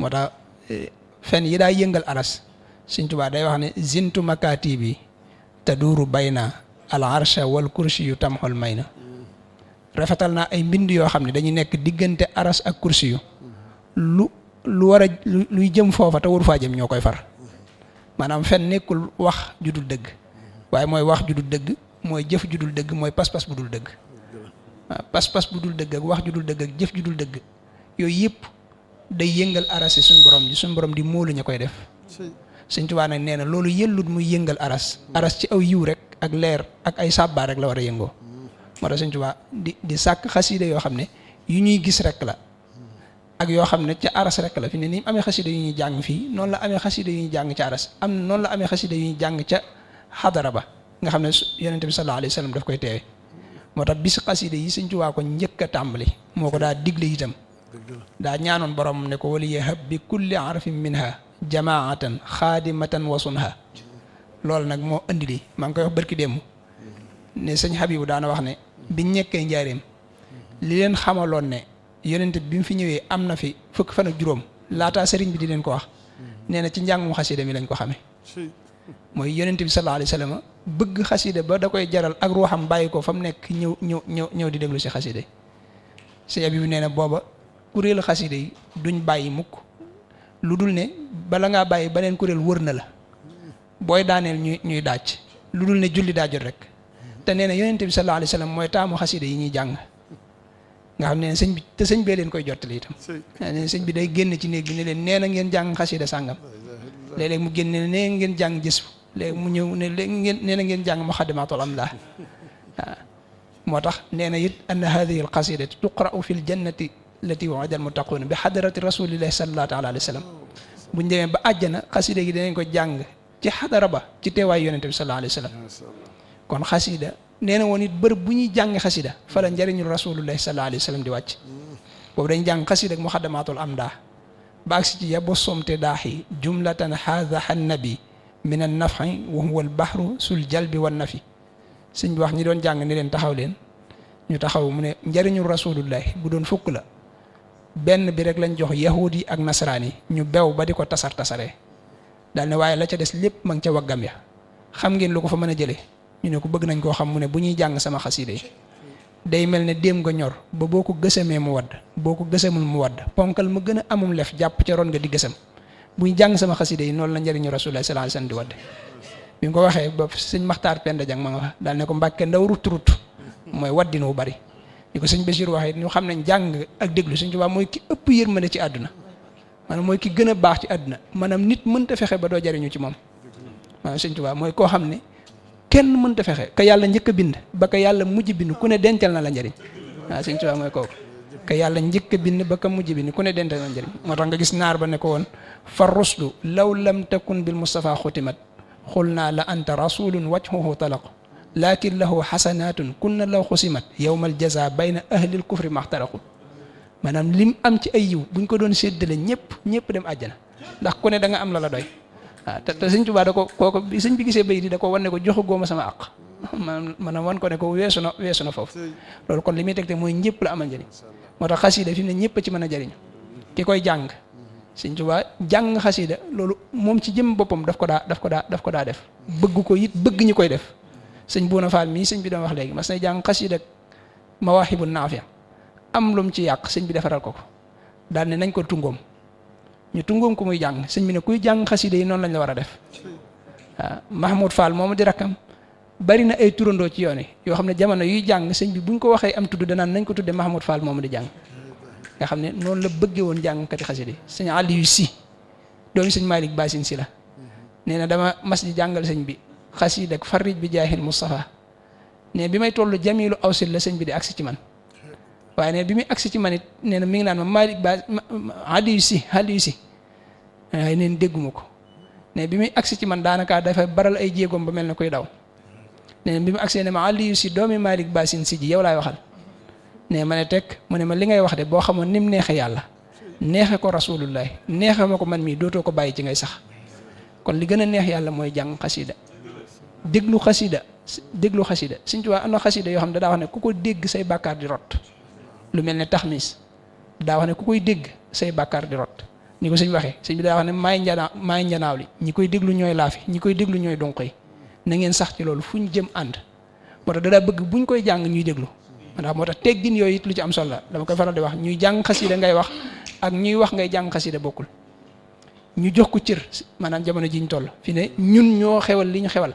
moo tax fen yi daa yëngal aras Sëñ Tuubaa day wax ne zintu makatibi taduuru bayna al arsha wal kursi yu tamxol may na rafetal naa ay mbind yoo xam ne dañuy nekk diggante aras ak kursi yu lu war a luy jëm foofa te waru faa jëm ñoo koy far maanaam fen nekkul wax ju dul dëgg waaye mooy wax ju dul dëgg mooy jëf ju dul dëgg mooy pas-pas bu dul dëgg waaw pas-pas bu dul dëgg ak wax ju dul dëgg ak jëf ju dul dëgg yooyu yëpp day yëngal aras yi suñ borom di móolu ña koy def Sëñ Tuubaa nag nee na loolu yëllut muy yëngal aras ci aw yiw rek ak leer ak ay sàbbaar rek la war a yëngoo moo tax Sëñ Tuubaa di sàkk xasida yoo xam ne yu ñuy gis rek la ak yoo xam ne ca aras rek la fi ne ni mu amee xasida yu ñuy jàng fii noonu la amee xasida yu ñuy jàng ca aras noonu la amee xasida yu ñuy jàng ca xadara ba nga xam ne yonente bi sallallahu alayhi wa sallam daf koy teewe moo tax bis xasida yi Sëñ Tuubaa ko njëkk a tàmbali moo ko daa digle itam daa ñaanoon borom ne ko wali yahab bi kulli arfin minha jamaatan xaadimatan wasunha loolu nag moo indi lii maa ngi koy wax barki démb ne sëñ Habibu daana wax ne biñ ñekkee njaareem li leen xamaloon ne yonente bi mu fi ñëwee am na fi fukki fan ak juróom laataa sëriñ bi di leen ko wax nee na ci njàngum xasida mi lañ ko xamee mooy yonente bi sallallahu alayhi wa sallam bëgg xasida ba da koy jaral ak ruuxam bàyyi ko fa mu nekk ñëw di déglu si xasida yi sëñ Habibu nee na booba kuréelu xasida yi duñ bàyyi mukk lu dul ne bala ngaa bàyyi beneen kuréel wër na la booy daaneel ñuy daaj lu dul ne julli daa jot rek te nee na yonente bi sallallahu alayhi wa sallam mooy taamu xasida yi ñuy jàng nga xam ne sëñ bi te sëñ bee leen koy jottali itam nee sëñ bi day génn ci néeg bi ne leen nee na ngeen jàng xasida sàngam léeg-léeg mu génn ne nee ngeen jàng gis léegi mu ñëw ne léegi ngeen nee na ngeen jàng muxaddamatul amlah waaw moo tax nee na it anna hadihi al qasidati tuqra'u fi l jannati lati wa'ada al muttaquuna bi hadrati rasulillahi sallallahu alayhi wa sallam buñ demee ba àjjana xasida gi dinañ ko jàng ci xadara ba ci teewaay yonente bi sallallahu alayhi wa sallam kon xasida nee na woon it bërëb bu ñuy jàng xasida fa la njëriñul rasulullahi sallallahu alayhi wa sallam di wàcc boobu dañ jàng xasida ak muxaddamatul amdah ba agsi ci yabo somte daaxi jumlatan haadaha nabi min an nafi wa huwa al bahru sul jalbi wan nafi sëñ bi wax ñi doon jàng ni leen taxaw leen ñu taxaw mu ne njëriñul rasulullahi bu doon fukk la benn bi rek lañ jox yahud yi ak nasaraan yi ñu bew ba di ko tasaree daal ne waaye la ca des lépp ma ngi ca waggam ya xam ngeen lu ko fa mën a jëlee ñu ne ko bëgg nañ koo xam mu ne bu ñuy jàng sama xasida yi day mel ne déem nga ñor ba boo ko gësamee mu wadd boo ko gësamul mu wadd ponkal ma gën a amum lef jàpp ca ron nga di gësam bu ñu jàng sama xasida yi noonu la njëriñu rasulullah sallallahu alayhi wasallam di wadd bi nga ko waxee ba sëñ Maxtaar Penda Jang ma nga fa daal ne ko Mbàkke ndaw rut mooy waddina wu bari li ko sëñ Bachir waxee ñu xam ne jàng ak déglu Sëñ Tuubaa mooy ki ëpp yërmande ci àdduna maanaam mooy ki gën a baax ci àdduna maanaam nit mënta fexe ba doo jariñu ci moom maanaam Sëñ Tuubaa mooy koo xam ne kenn mënta fexe ka yàlla njëkk a bind ba ka yàlla mujj bind ku ne dencal na la njëriñ waaw Sëñ Tuubaa mooy kooku ka yàlla njëkk a bind ba ka mujj bind ku ne dencal na la njëriñ moo tax nga gis naar ba ne ko woon fa ruslu law lam takun bil Mustafa xutimat xul naa la anta rasulun wajhuhu talaq lakin lahu xasanatun kunna law xusimat yowmal jaza bayna ahlil kufri maxtaraqu maanaam lim am ci ay yiw buñ ko doon séddale ñëpp dem àjjana ndax ku ne da nga am la la doy waaw te Sëñ Tuubaa da ko kooko bi sëñ bi gisee bayit yi da ko wan ne ko joxu góoma sama àq maanaam wan ko ne ko weesu na foofu loolu kon li muy tegte mooy ñëpp la amal njëriñ moo tax xasida fi mu ne ñëpp a ci mën a jëriñ ki koy jàng Sëñ Tuubaa jàng xasida loolu moom ci jëm boppam daf ko daa def bëgg ko it bëgg ñu koy def sëñ Buuna Faal mii sëñ bi doon wax léegi mas na jàng xasida Mawaahibu Naafi am lum ci yàq sëñ bi defaral ko daal ne nañ ko tungoom ñu tungoom ko muy jàng sëñ bi ne kuy jàng xasida yi noonu lañ la war a def waaw Mahmoud Fall moomu di rakkam bari na ay turandoo ci yoon yi yoo xam ne jamono yuy jàng sëñ bi buñ ko waxee am tudd danaan nañ ko tudde Mahmoud Fall moomu di jàng nga xam ne noonu la bëggee woon jàngkati xasida yi sëñ Aliou Si doomi sëñ Malick Basin Si la nee na dama mas di jàngal sëñ bi xasida ak farrij bi jaahil Mustafa ne bi may toll jamilu awsil la sëñ bi di agsi ci man waaye ne bi muy agsi ci man it nee na mi ngi naan ma Malick Ba Aliou Si waaye neen dégguma ko ne bi muy agsi ci man daanaka dafa baral ay jéegoom ba mel ne koy daw ne bi mu agsee ne ma Aliou Si doomi Malick Basin Si ji yow laay waxal ne ma ne teg mu ne ma li ngay wax de boo xamoon ni mu neexe yàlla neexe ko rasulullah neexe ma ko man mii dootoo ko bàyyi ci ngay sax kon li gën a neex yàlla mooy jàng xasida déglu xasida Sëñ Tuubaa am na xasida yoo xam ne daa wax ne ku ko dégg say bàkkaar di rot lu mel ne taxmis daa wax ne ku koy dégg say bàkkaar di rot ni ko sëñ waxee sëñ bi daa wax ne maay njanaaw li ñi koy déglu ñooy laafi ñi koy déglu ñooy donq yi na ngeen sax ci loolu fu ñu jëm ànd moo tax dadaa bëgg buñ koy jàng ñuy déglu ndax moo tax teggin yooyu it lu ci am solo la dama koy faral di wax ñuy jàng xasida ngay wax ak ñuy wax ngay jàng xasida bokkul ñu jox ko cër maanaam jamono ji ñu toll fi ne ñun ñoo xewal li ñu xewal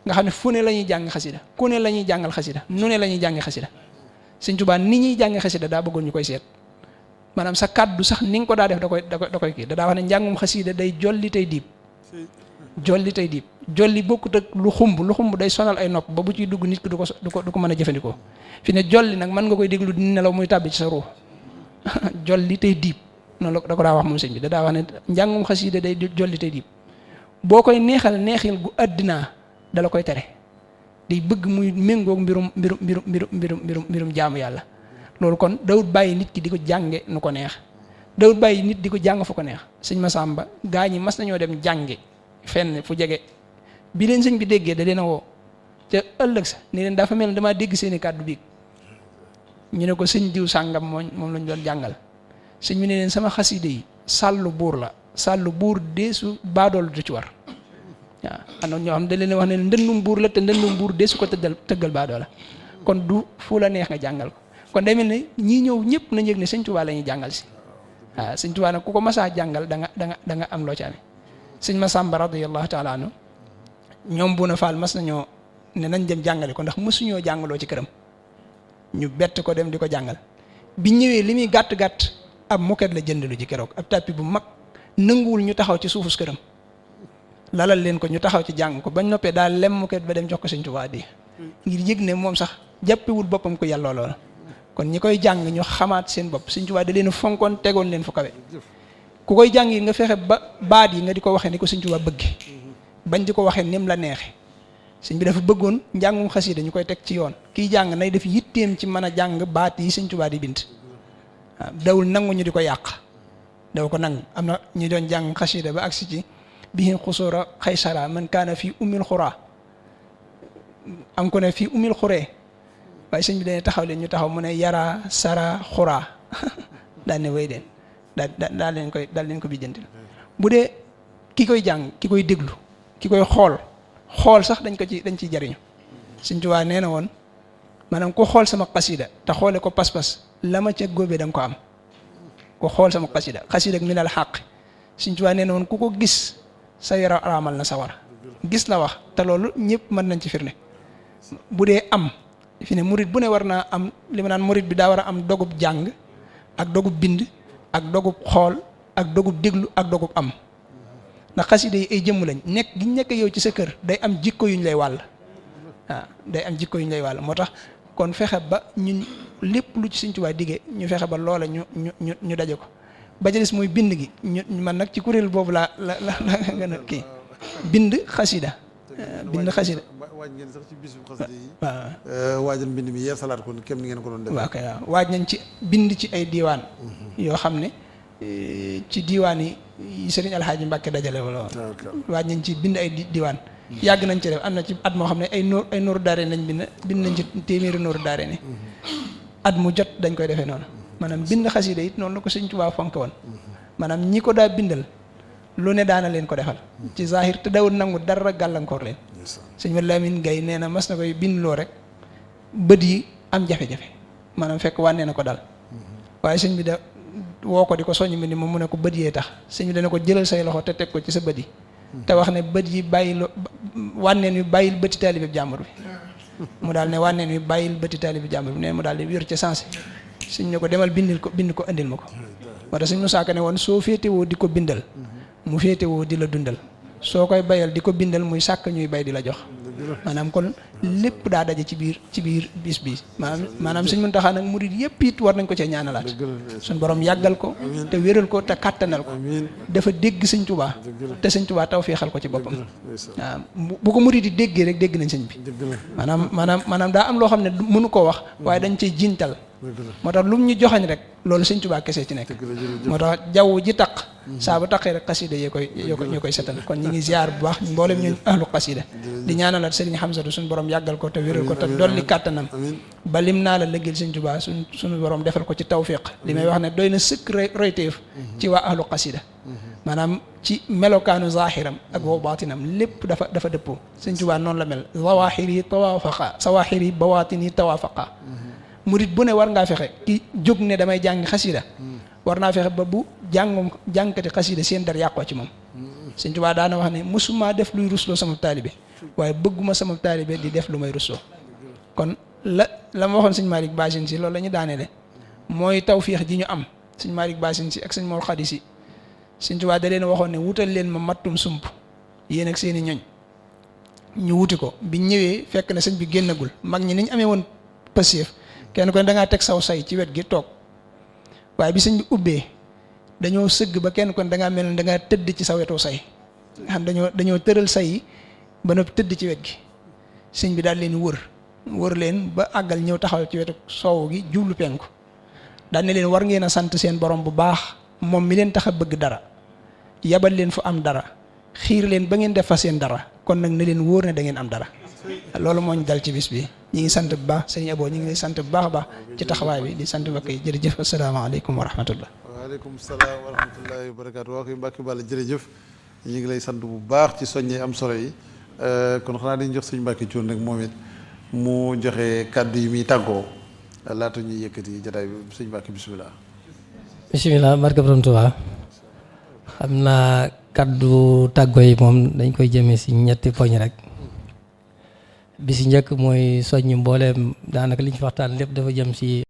nga xam ne fu ne la ñuy jàng xasida ku ne la ñuy jàngal xasida nu ne la ñuy jàngi xasida Sëñ Tuubaa ni ñuy jàngi xasida daa bëggoon ñu koy seet maanaam sa kàddu sax ni nga ko daa def da koy kii daa wax ne njàngum xasida day jolli tey diib jolli bokkut ak lu xumb day sonal ay nopp ba bu ciy dugg nit ki du ko mën a jëfandikoo fi ne jolli nag mën nga koy déglu di nelaw muy tàbbi ci sa ruux jolli tey diib noonu la da ko daa wax moom sëñ bi daa wax ne njàngum xasida day jolli tey diib boo koy neexil gu àddinaa dala koy tere day bëgg muy méngoog mbirum jaamu yàlla loolu kon dawut bàyyi nit ki di ko jànge nu ko neex dawut bàyyi nit di ko jàng fu ko neex sëñ Masamba gaa ñi mas nañoo dem jànge fenn fu jege bi leen sëñ bi déggee da leen a woo ca ëllëg sa ni leen dafa mel ne damaa dégg seeni kàddu biig ñu ne ko sëñ diw sàngam moom lañ doon jàngal sëñ bi ne leen sama xaside yi sàllu buur la sàllu buur deesu baadoolu du ci war waaw anoon ñoo xam da leen wax ne ndëndum buur la te ndëndum buur deesu ko tëggal baadoola kon du fu la neex nga jàngal ko kon day mel ne ñii ñëw ñëpp nañ yëg ne sëñ Tuubaa la ñuy jàngal si waaw sëñ Tuubaa nag ku ko masaa jàngal da nga am loo ci amee sëñ Masamba radiyallahu taala anhu ñoom bu na faal mas nañoo ne nañ dem jàngale ko ndax mësuñoo jàngaloo ci këram ñu bett ko dem di ko jàngal bi ñëwee li muy gàtt-gàtt ab moket la jëndalu ji keroog ab tappi bu mag nanguwul ñu taxaw ci suufus këram lalal leen ko ñu taxaw ci jàng ko bañ noppee daal lem moket ba dem jox ko sëñ Tuubaa di ngir yëg ne moom sax jàppewul boppam ko yàlla loola kon ñi koy jàng ñu xamaat seen bopp sëñ Tuubaa da leen fonkoon tegoon leen fu kawe ku koy jàng yi nga fexe ba baat yi nga di ko waxee ni ko sëñ Tuubaa bëgg bañ di ko waxee nim la neexe sëñ bi dafa bëggoon njàngum xasida ñu koy teg ci yoon kiy jàng nay def yitteem ci mën a jàng baat yi sëñ Tuubaa di bind waaw dawul nangu ñu di ko yàq daw ko nangu am na ñu doon jàng xasida ba agsi ci bihi xusura xaysara man kaana fii ummil xuraa am ko ne fii ummil xuree waaye sëñ bi dañuy taxaw leen ñu taxaw mu ne yara sara xuraa daal ne way deen daal leen ko bijjantil bu dee ki koy jàng ki koy déglu ki koy xool sax dañ ciy jariñu Sëñ Tuubaa nee na woon maanaam ku xool sama xasida te xoole ko pas-pas la ma ca góobee da nga ko am ku xool sama xasida ak minal xàq Sëñ Tuubaa nee na woon ku ko gis sa yaram araamal na sa war gis la wax te loolu ñëpp mën nañ ci firnde bu dee am fi ne murit bu ne war naa am li ma naan murit bi daa war a am dogub jàng ak dogub bind ak dogub xool ak dogub déglu ak dogub am ndax xasida yi ay jëmm lañ nekk gi nekk yow ci sa kër day am jikko yuñ lay wàll waaw day am jikko yuñ lay wàll moo tax kon fexe ba ñun lépp lu ci Sëñ Tuubaa diggee ñu fexe ba loola ñu daje ko ba ca des mooy bind gi ñu man nag ci kuréel boobu la gën a kii bind xasida waaj ngeen sax ci bisu xasida yi waaw waajal mbind mi yeer salaat ko kem ni ngeen ko doon def waaw kay waaw waaj nañ ci bind ci ay diiwaan yoo xam ne ci diiwaan yi Sëriñ Alxaaji Mbàkke dajale wala waaj nañ ci bind ay diiwaan yàgg nañ ci def am na ci at moo xam ne ay nooru daare nañ bind nañ ci téeméeri nooru daare ne at mu jot dañ koy defee noonu maanaam bind xasida it noonu la ko Sëñ Tuubaa fonke woon maanaam ñi ko daa bindal lu ne daana leen ko defal ci zahir te dawul nangu dara gàllankoor leen sëñ ma Lamin Gay nee na mas na koy bindloo rek bët yi am jafe-jafe maanaam fekk wànnee na ko dal waaye sëñ bi da woo ko di ko soññ mi ni moom mu ne ko bët yee tax sëñ bi dana ko jëlal say loxo te teg ko ci sa bët yi te wax ne bët yi bàyyil wànneen wi bàyyil bëti taalibe bi jàmbur bi mu daal ne wànneen wi bàyyil bëti taalibe bi jàmbur bi ne mu daal di wér ca sensé sëñ ne ko demal bind ko indil ma ko moo tax sëñ Musaa Ka ne woon soo féetewoo di ko bindal mu féetewoo di la dundal soo koy bayal di ko bindal muy sàkk ñuy bay di la jox maanaam kon lépp daa daje ci biir bis bi maanaam Sëñ Muntaxa nag murid yëpp it war nañ ko cee ñaanalaat suñ borom yàggal ko te wéral ko te kàttanal ko dafa dégg Sëñ Tuubaa te Sëñ Tuubaa taw feexal ko ci boppam waaw bu ko murid yi déggee rek dégg nañ sëñ bi maanaam daa am loo xam ne mënu koo wax waaye dañ cay jintal moo tax lu mu ñu joxañ rek loolu Sëñ Tuubaa kese ci nekk moo tax jaww ji taq saa bu taqee rek xasida ñu koy setal kon ñi ngi ziar bu baax mboolem ñu ahlu xasida di ñaanalaat Sëriñ Hamsatu suñu borom yàggal ko te wéral ko te dolli kàttanam ba lim naa la lëggil Sëñ Tuubaa suñu borom defal ko ci tawfiq li may wax ne doy na sëkk royteef ci waa ahlu xasida maanaam ci melokaanu zahiram ak wow baatinam lépp dafa dëppoo Sëñ Tuubaa noonu la mel zawahir yi tawaafaqa sawahir yi bawaatin yi tawaafaqa murit bu ne war ngaa fexe ki jóg ne damay jàng xasida war naa fexe ba bu jàngkati xasida seen dar yàqoo ci moom Sëñ Tuubaa daana wax ne mosuma def luy rusloo sama taalibe waaye bëgguma sama taalibe di def lu may rusloo kon la ma waxoon Sëñ Malick Basin si loolu la ñu daaneele mooy tawfiix ji ñu am Sëñ Malick Basin si ak Sëñ Mor Xadi si Sëñ Tuubaa da leen waxoon ne wutal leen ma mattum sump yéen ak seeni ñoñ ñu wuti ko bi ñëwee fekk ne sëñ bi génnagul mag ñi ni ñu amee woon pëseef kenn ko ne da ngaa teg saw say ci wet gi toog waaye bi sëñ bi ubbee dañoo sëgg ba kenn ko ne da ngaa mel ne da ngaa tëdd ci sa wetu say nga xam dañoo tëral say yi ba noppi tëdd ci wet gi sëñ bi daal leen wër leen ba àggal ñëw taxaw ci wetu soow gi jublu penku daal ne leen war ngeen a sant seen borom bu baax moom mi leen tax a bëgg dara yabal leen fu am dara xiir leen ba ngeen def fa seen dara kon nag na leen wóor ne da ngeen am dara loolu moo ñu dal ci bis bi ñi ngi sant bu baax sëñ Abo ñu ngi lay sant bu baax a baax ci taxawaay bi di sant mbokk yi jërëjëf asalaamaaleykum wa rahmatullah waaleykum salaam wa rahmatullahi wa barakaatu waa koy Mbàkke Balla jërëjëf ñu ngi lay sant bu baax ci soññee am solo yi kon xanaa dañu jox sëñ Mbàkke Cuun rek moom it mu joxe kàddu yi muy tàggoo laata ñuy yëkkati jotaay bi sëñ Mbàkke bisimilah. bisimilah barke Borom Tuubaa xam naa kàddu tàggoo yi moom dañ koy jëmee si ñetti poñ rek bi si njëkk mooy soññ mbooleem daanaka li ñu fi waxtaan lépp dafa jëm si